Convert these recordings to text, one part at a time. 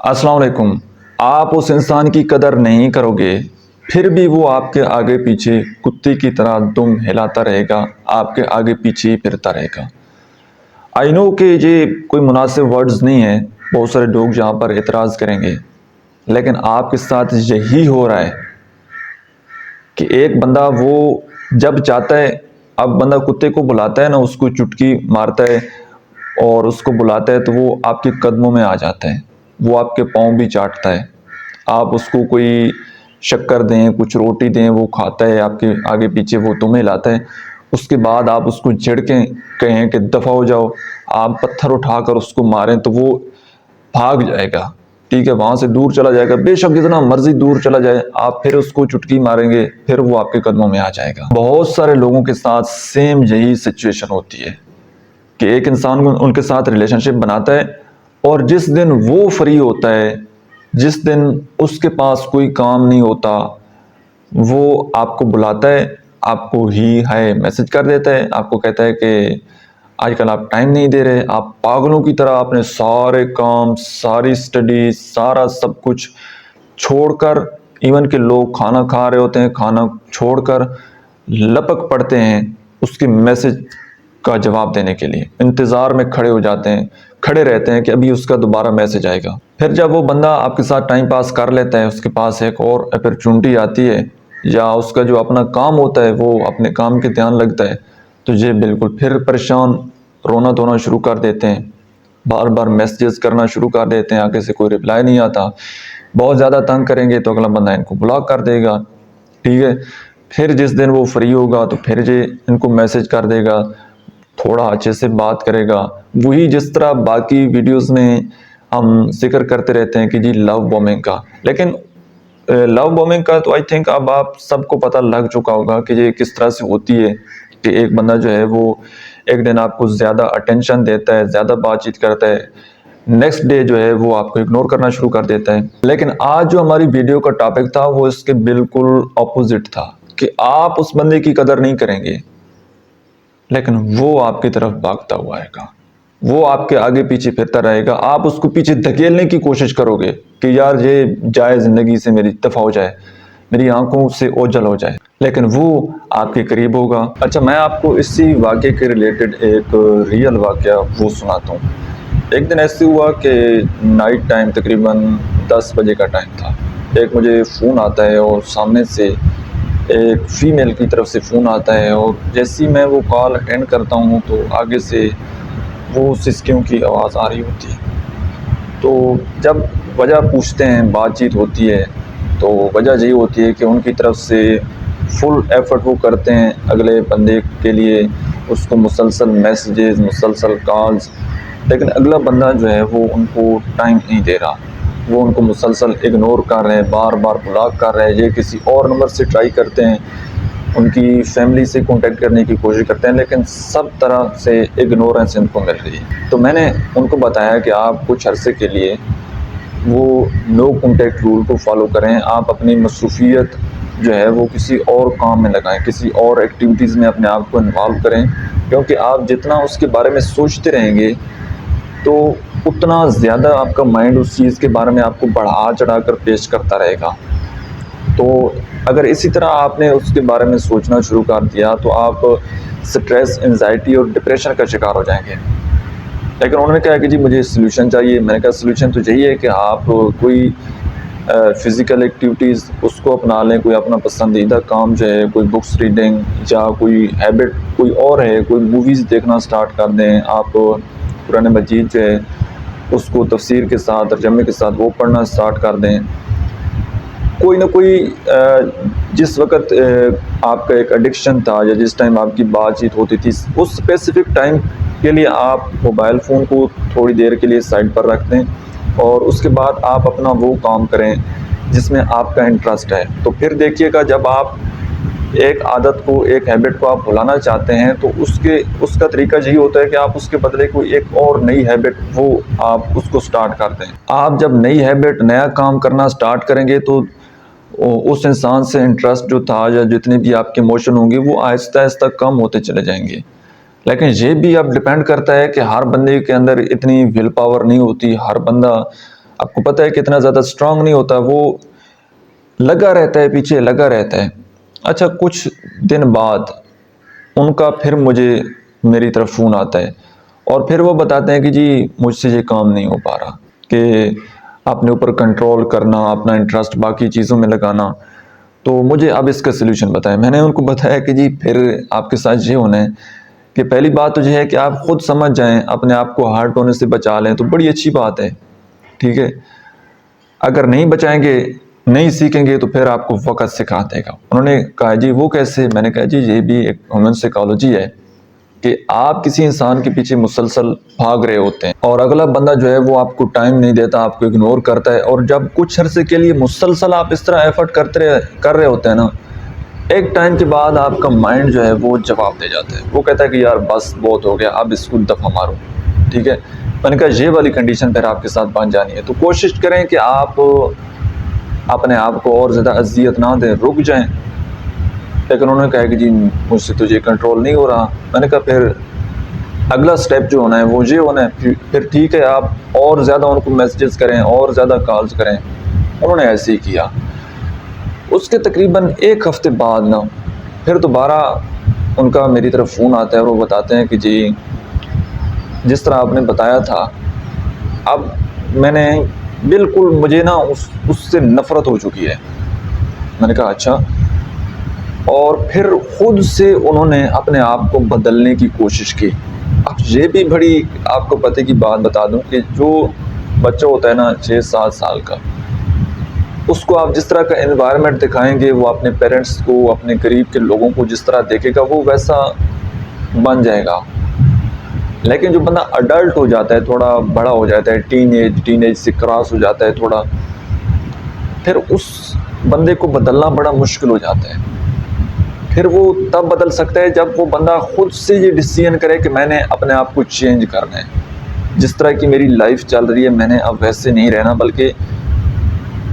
अस्सलाम वालेकुम। आप उस इंसान की कदर नहीं करोगे, फिर भी वो आपके आगे पीछे कुत्ते की तरह दुम हिलाता रहेगा, आपके आगे पीछे ही फिरता रहेगा। आई नो कि ये कोई मुनासिब वर्ड्स नहीं है, बहुत सारे लोग यहाँ पर एतराज़ करेंगे, लेकिन आपके साथ यही हो रहा है कि एक बंदा वो जब चाहता है, अब बंदा कुत्ते को बुलाता है ना, उसको चुटकी मारता है और उसको बुलाता है तो वो आपके कदमों में आ जाता है, वो आपके पाँव भी चाटता है। आप उसको कोई शक्कर दें, कुछ रोटी दें, वो खाता है, आपके आगे पीछे वो तुम्हें लाता है। उसके बाद आप उसको झिड़कें, कहें कि दफ़ा हो जाओ, आप पत्थर उठाकर उसको मारें तो वो भाग जाएगा, ठीक है, वहां से दूर चला जाएगा। बेशक जितना मर्जी दूर चला जाए, आप फिर उसको चुटकी मारेंगे, फिर वो आपके कदमों में आ जाएगा। बहुत सारे लोगों के साथ सेम यही सिचुएशन होती है कि एक इंसान उनके साथ रिलेशनशिप बनाता है और जिस दिन वो फ्री होता है, जिस दिन उसके पास कोई काम नहीं होता, वो आपको बुलाता है, आपको ही हाय मैसेज कर देता है, आपको कहता है कि आजकल आप टाइम नहीं दे रहे, आप पागलों की तरह अपने सारे काम, सारी स्टडी, सारा सब कुछ छोड़कर, इवन के लोग खाना खा रहे होते हैं, खाना छोड़कर लपक पड़ते हैं उसके मैसेज का जवाब देने के लिए, इंतज़ार में खड़े हो जाते हैं, खड़े रहते हैं कि अभी उसका दोबारा मैसेज आएगा। फिर जब वो बंदा आपके साथ टाइम पास कर लेता है, उसके पास एक और अपॉर्चुनिटी आती है या उसका जो अपना काम होता है वो अपने काम के ध्यान लगता है, तो ये बिल्कुल फिर परेशान, रोना धोना शुरू कर देते हैं, बार बार मैसेजेस करना शुरू कर देते हैं, आगे से कोई रिप्लाई नहीं आता। बहुत ज़्यादा तंग करेंगे तो अगला बंदा इनको ब्लॉक कर देगा, ठीक है। फिर जिस दिन वो फ्री होगा तो फिर ये इनको मैसेज कर देगा, थोड़ा अच्छे से बात करेगा, वही जिस तरह बाकी वीडियोस में हम जिक्र करते रहते हैं कि जी लव बॉम्बिंग का। लेकिन लव बॉम्बिंग का तो आई थिंक अब आप सबको पता लग चुका होगा कि ये किस तरह से होती है कि एक बंदा जो है वो एक दिन आपको ज़्यादा अटेंशन देता है, ज़्यादा बातचीत करता है, नेक्स्ट डे जो है वो आपको इग्नोर करना शुरू कर देता है। लेकिन आज जो हमारी वीडियो का टॉपिक था वो इसके बिल्कुल ऑपोजिट था कि आप उस बंदे की कदर नहीं करेंगे, लेकिन वो आपकी तरफ भागता हुआ आएगा, वो आपके आगे पीछे फिरता रहेगा, आप उसको पीछे धकेलने की कोशिश करोगे कि यार ये जाए, ज़िंदगी से मेरी दफ़ा हो जाए, मेरी आंखों से ओझल हो जाए, लेकिन वो आपके करीब होगा। अच्छा, मैं आपको इसी वाक़े के रिलेटेड एक रियल वाक़या वो सुनाता हूँ। एक दिन ऐसे हुआ कि नाइट टाइम तकरीबन 10 बजे का टाइम था। एक मुझे फ़ोन आता है और सामने से एक फ़ीमेल की तरफ से फ़ोन आता है और जैसे ही मैं वो कॉल अटेंड करता हूँ तो आगे से वो सिसकियों की आवाज़ आ रही होती है। तो जब वजह पूछते हैं, बातचीत होती है, तो वजह यही होती है कि उनकी तरफ से फुल एफ़र्ट वो करते हैं अगले बंदे के लिए, उसको मुसलसल मैसेजेस, मुसलसल कॉल्स, लेकिन अगला बंदा जो है वो उनको टाइम नहीं दे रहा, वो उनको मुसलसल इग्नोर कर रहे हैं, बार बार ब्लॉक कर रहे हैं, ये किसी और नंबर से ट्राई करते हैं, उनकी फैमिली से कांटेक्ट करने की कोशिश करते हैं, लेकिन सब तरह से इग्नोरेंस इनको मिल रही है। तो मैंने उनको बताया कि आप कुछ अरसे के लिए वो नो कांटेक्ट रूल को फॉलो करें, आप अपनी मसरूफियत जो है वो किसी और काम में लगाएं, किसी और एक्टिविटीज़ में अपने आप को इन्वॉल्व करें, क्योंकि आप जितना उसके बारे में सोचते रहेंगे तो उतना ज़्यादा आपका माइंड उस चीज़ के बारे में आपको बढ़ा चढ़ा कर पेश करता रहेगा। तो अगर इसी तरह आपने उसके बारे में सोचना शुरू कर दिया तो आप स्ट्रेस, एंजाइटी और डिप्रेशन का शिकार हो जाएंगे। लेकिन उन्होंने कहा कि जी मुझे सलूशन चाहिए। मैंने कहा सलूशन तो यही है कि आप कोई फ़िज़िकल एक्टिविटीज़ उसको अपना लें, कोई अपना पसंदीदा काम जो है, कोई बुक्स रीडिंग या कोई हैबिट कोई और है, कोई मूवीज़ देखना स्टार्ट कर दें। आप कुरान मजीद जो है उसको तफसीर के साथ, तर्जमे के साथ वो पढ़ना स्टार्ट कर दें। कोई ना कोई जिस वक़्त आपका एक एडिक्शन था या जिस टाइम आपकी बातचीत होती थी, उस स्पेसिफ़िक टाइम के लिए आप मोबाइल फ़ोन को थोड़ी देर के लिए साइड पर रख दें और उसके बाद आप अपना वो काम करें जिसमें आपका इंटरेस्ट है। तो फिर देखिएगा, जब आप एक आदत को, एक हैबिट को आप भुलाना चाहते हैं तो उसका तरीका यही होता है कि आप उसके बदले कोई एक और नई हैबिट वो आप उसको स्टार्ट कर दें। आप जब नई हैबिट, नया काम करना स्टार्ट करेंगे तो उस इंसान से इंटरेस्ट जो था या जितने भी आपके इमोशन होंगे वो आहिस्ता आहिस्ता कम होते चले जाएंगे। लेकिन ये भी अब डिपेंड करता है कि हर बंदे के अंदर इतनी विल पावर नहीं होती, हर बंदा आपको पता है कितना ज़्यादा स्ट्रांग नहीं होता, वो लगा रहता है, पीछे लगा रहता है। अच्छा, कुछ दिन बाद उनका फिर मुझे मेरी तरफ फ़ोन आता है और फिर वो बताते हैं कि जी मुझसे ये काम नहीं हो पा रहा, कि अपने ऊपर कंट्रोल करना, अपना इंटरेस्ट बाकी चीज़ों में लगाना, तो मुझे अब इसका सलूशन बताएं। मैंने उनको बताया कि जी फिर आपके साथ ये होना है कि पहली बात तो ये है कि आप खुद समझ जाएं, अपने आप को हार्ट होने से बचा लें तो बड़ी अच्छी बात है, ठीक है। अगर नहीं बचाएंगे, नहीं सीखेंगे तो फिर आपको वक्त सिखा देगा। उन्होंने कहा जी वो कैसे? मैंने कहा जी ये भी एक ह्यूमन साइकोलॉजी है कि आप किसी इंसान के पीछे मुसलसल भाग रहे होते हैं और अगला बंदा जो है वो आपको टाइम नहीं देता, आपको इग्नोर करता है, और जब कुछ अरसे के लिए मुसलसल आप इस तरह एफर्ट कर रहे होते हैं ना, एक टाइम के बाद आपका माइंड जो है वो जवाब दे जाता है। वो कहता है कि यार बस बहुत हो गया, अब इसको दफ़ा मारो, ठीक है। मैंने कहा ये वाली कंडीशन फिर आपके साथ बन जानी है, तो कोशिश करें कि आप अपने आप को और ज़्यादा अजियत ना दें, रुक जाएं। लेकिन उन्होंने कहा कि जी मुझसे तो ये कंट्रोल नहीं हो रहा। मैंने कहा फिर अगला स्टेप जो होना है वो ये होना है, फिर ठीक है आप और ज़्यादा उनको मैसेजेस करें और ज़्यादा कॉल्स करें। उन्होंने ऐसे ही किया। उसके तकरीबन एक हफ़्ते बाद ना फिर दोबारा उनका मेरी तरफ फ़ोन आता है और वो बताते हैं कि जी जिस तरह आपने बताया था, अब मैंने बिल्कुल, मुझे ना उससे नफ़रत हो चुकी है। मैंने कहा अच्छा। और फिर खुद से उन्होंने अपने आप को बदलने की कोशिश की। अब ये भी बड़ी आपको पते की बात बता दूं कि जो बच्चा होता है ना 6-7 साल का, उसको आप जिस तरह का एनवायरनमेंट दिखाएंगे, वो अपने पेरेंट्स को, अपने करीब के लोगों को जिस तरह देखेगा वो वैसा बन जाएगा। लेकिन जो बंदा अडल्ट हो जाता है, थोड़ा बड़ा हो जाता है, टीनेज से क्रॉस हो जाता है थोड़ा, फिर उस बंदे को बदलना बड़ा मुश्किल हो जाता है। फिर वो तब बदल सकता है जब वो बंदा खुद से ये डिसीजन करे कि मैंने अपने आप को चेंज करना है। जिस तरह की मेरी लाइफ चल रही है, मैंने अब वैसे नहीं रहना, बल्कि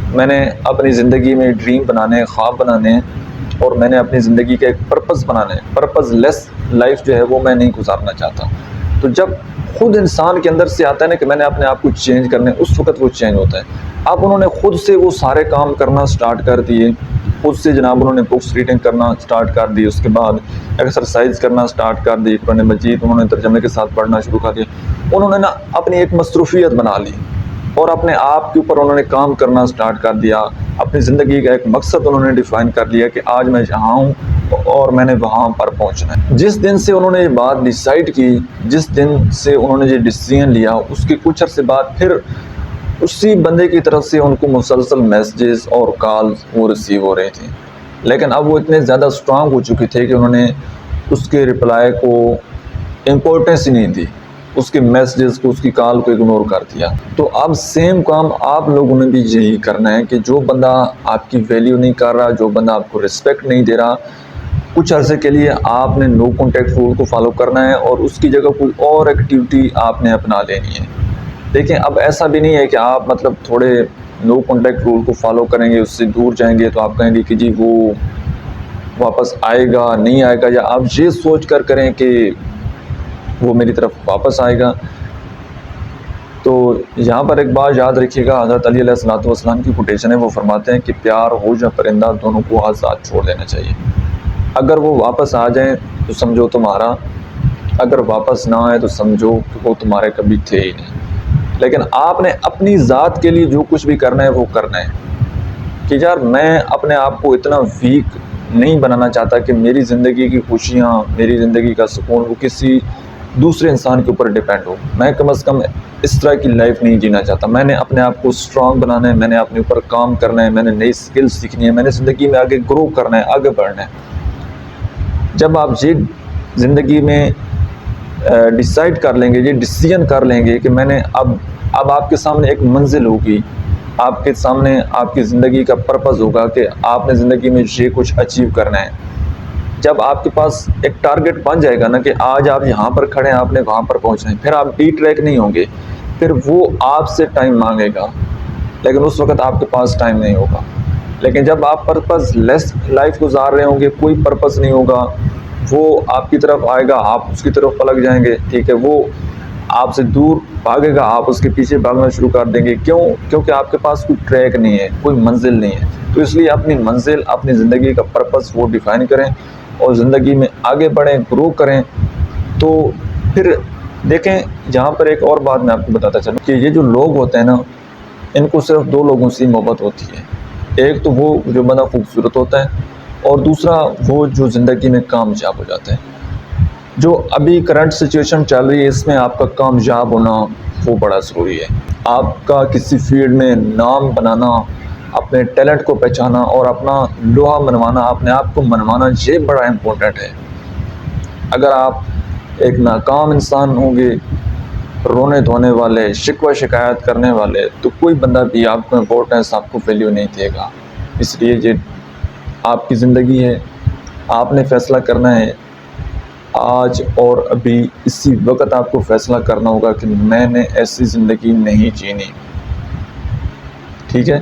मैंने अपनी ज़िंदगी में ड्रीम बनाने, ख्वाब बनाने हैं, और मैंने अपनी ज़िंदगी का एक पर्पस बनाना है। पर्पसलेस लाइफ जो है वो मैं नहीं गुजारना चाहता। तो जब खुद इंसान के अंदर से आता है ना कि मैंने अपने आप को चेंज करना है, उस वक्त वो चेंज होता है। अब उन्होंने खुद से वो सारे काम करना स्टार्ट कर दिए, खुद से जनाब उन्होंने बुक्स रीडिंग करना स्टार्ट कर दी, उसके बाद एक्सरसाइज करना स्टार्ट कर दी, कुरान मजीद उन्होंने तर्जमे के साथ पढ़ना शुरू कर दिया। उन्होंने ना अपनी एक मसरूफियत बना ली और अपने आप के ऊपर उन्होंने काम करना स्टार्ट कर दिया। अपनी ज़िंदगी का एक मकसद उन्होंने डिफ़ाइन कर लिया कि आज मैं जहाँ हूँ और मैंने वहाँ पर पहुँचना है। जिस दिन से उन्होंने ये बात डिसाइड की, जिस दिन से उन्होंने ये डिसीजन लिया, उसके कुछ अर्से बाद फिर उसी बंदे की तरफ से उनको मुसलसल मैसेजेस और कॉल्स वो रिसीव हो रहे थे। लेकिन अब वो इतने ज़्यादा स्ट्रांग हो चुके थे कि उन्होंने उसके रिप्लाई को इम्पोर्टेंस ही नहीं दी, उसके मैसेजेस को, उसकी कॉल को इग्नोर कर दिया। तो अब सेम काम आप लोगों ने भी यही करना है कि जो बंदा आपकी वैल्यू नहीं कर रहा, जो बंदा आपको रिस्पेक्ट नहीं दे रहा, कुछ अर्से के लिए आपने नो कॉन्टैक्ट रूल को फॉलो करना है और उसकी जगह कोई और एक्टिविटी आपने अपना लेनी है। देखिए, अब ऐसा भी नहीं है कि आप मतलब थोड़े नो कॉन्टैक्ट रूल को फॉलो करेंगे, उससे दूर जाएंगे तो आप कहेंगे कि जी वो वापस आएगा नहीं आएगा, या आप ये सोच कर करें कि वो मेरी तरफ वापस आएगा। तो यहाँ पर एक बात याद रखिएगा, हज़रत अली अलैहिस्सलाम की कोटेशन है, वो फरमाते हैं कि प्यार हो या परिंदा, दोनों को आज़ाद छोड़ देना चाहिए। अगर वो वापस आ जाएं तो समझो तुम्हारा, अगर वापस ना आए तो समझो कि वो तुम्हारे कभी थे ही नहीं। लेकिन आपने अपनी ज़ात के लिए जो कुछ भी करना है वो करना है कि यार मैं अपने आप को इतना वीक नहीं बनाना चाहता कि मेरी ज़िंदगी की खुशियाँ, मेरी ज़िंदगी का सुकून वो किसी दूसरे इंसान के ऊपर डिपेंड हो। मैं कम से कम इस तरह की लाइफ नहीं जीना चाहता। मैंने अपने आप को स्ट्रॉन्ग बनाना है, मैंने अपने ऊपर काम करना है, मैंने नई स्किल्स सीखनी है, मैंने ज़िंदगी में आगे ग्रो करना है, आगे बढ़ना है। जब आप ये ज़िंदगी में डिसाइड कर लेंगे, ये डिसीजन कर लेंगे कि मैंने अब आपके सामने एक मंजिल होगी, आपके सामने आपकी ज़िंदगी का पर्पस होगा कि आपने ज़िंदगी में ये कुछ अचीव करना है। जब आपके पास एक टारगेट बन जाएगा ना कि आज आप यहाँ पर खड़े हैं, आपने वहाँ पर पहुँचना है, फिर आप डी ट्रैक नहीं होंगे, फिर वो आपसे टाइम मांगेगा, लेकिन उस वक्त आपके पास टाइम नहीं होगा। लेकिन जब आप पर्पस लेस लाइफ गुजार रहे होंगे, कोई पर्पस नहीं होगा, वो आपकी तरफ आएगा, आप उसकी तरफ पलट जाएंगे, ठीक है, वो आपसे दूर भागेगा, आप उसके पीछे भागना शुरू कर देंगे। क्यों? क्योंकि आपके पास कोई ट्रैक नहीं है, कोई मंजिल नहीं है। तो इसलिए अपनी मंजिल, अपनी ज़िंदगी का पर्पस वो डिफ़ाइन करें और ज़िंदगी में आगे बढ़ें, ग्रो करें। तो फिर देखें, यहाँ पर एक और बात मैं आपको बताता चलूँ कि ये जो लोग होते हैं ना, इनको सिर्फ 2 लोगों से मोहब्बत होती है। एक तो वो जो बंदा खूबसूरत होता है और दूसरा वो जो ज़िंदगी में कामयाब हो जाता है। जो अभी करंट सिचुएशन चल रही है, इसमें आपका कामयाब होना वो बड़ा ज़रूरी है। आपका किसी फील्ड में नाम बनाना, अपने टैलेंट को पहचाना और अपना लोहा मनवाना, अपने आप को मनवाना, ये बड़ा इम्पोर्टेंट है। अगर आप एक नाकाम इंसान होंगे, रोने धोने वाले, शिकवा शिकायत करने वाले, तो कोई बंदा भी आपको इम्पोर्टेंस, आपको वैल्यू नहीं देगा। इसलिए ये आपकी ज़िंदगी है, आपने फ़ैसला करना है। आज और अभी इसी वक्त आपको फ़ैसला करना होगा कि मैंने ऐसी ज़िंदगी नहीं जीनी। ठीक है?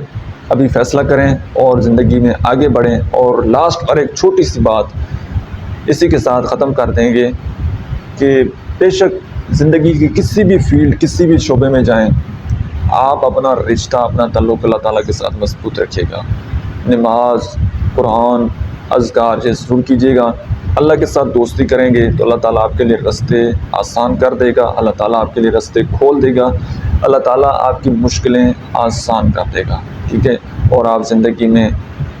अभी फ़ैसला करें और ज़िंदगी में आगे बढ़ें। और लास्ट और एक छोटी सी बात इसी के साथ ख़त्म कर देंगे कि बेशक ज़िंदगी की किसी भी फील्ड, किसी भी शोबे में जाएं, आप अपना रिश्ता, अपना ताल्लुक़ अल्लाह ताला के साथ मज़बूत रखिएगा। नमाज, कुरान, अज़कार ये ज़रूर कीजिएगा। अल्लाह के साथ दोस्ती करेंगे तो अल्लाह ताला आपके लिए रास्ते आसान कर देगा, अल्लाह ताला आपके लिए रास्ते खोल देगा, अल्लाह ताला आपकी मुश्किलें आसान कर देगा। ठीक है? और आप ज़िंदगी में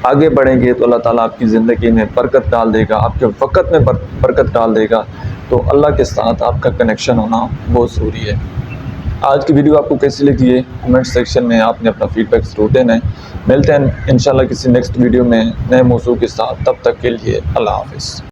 आगे बढ़ेंगे तो अल्लाह ताला आपकी ज़िंदगी में बरकत डाल देगा, आपके वक़्त में बरकत डाल देगा। तो अल्लाह के साथ आपका कनेक्शन होना बहुत ज़रूरी है। आज की वीडियो आपको कैसी लगी है, कमेंट सेक्शन में आपने अपना फीडबैक ज़रूर देना है। मिलते हैं इंशाल्लाह किसी नेक्स्ट वीडियो में नए मौजू के साथ। तब तक के लिए अल्लाह हाफ़िज़।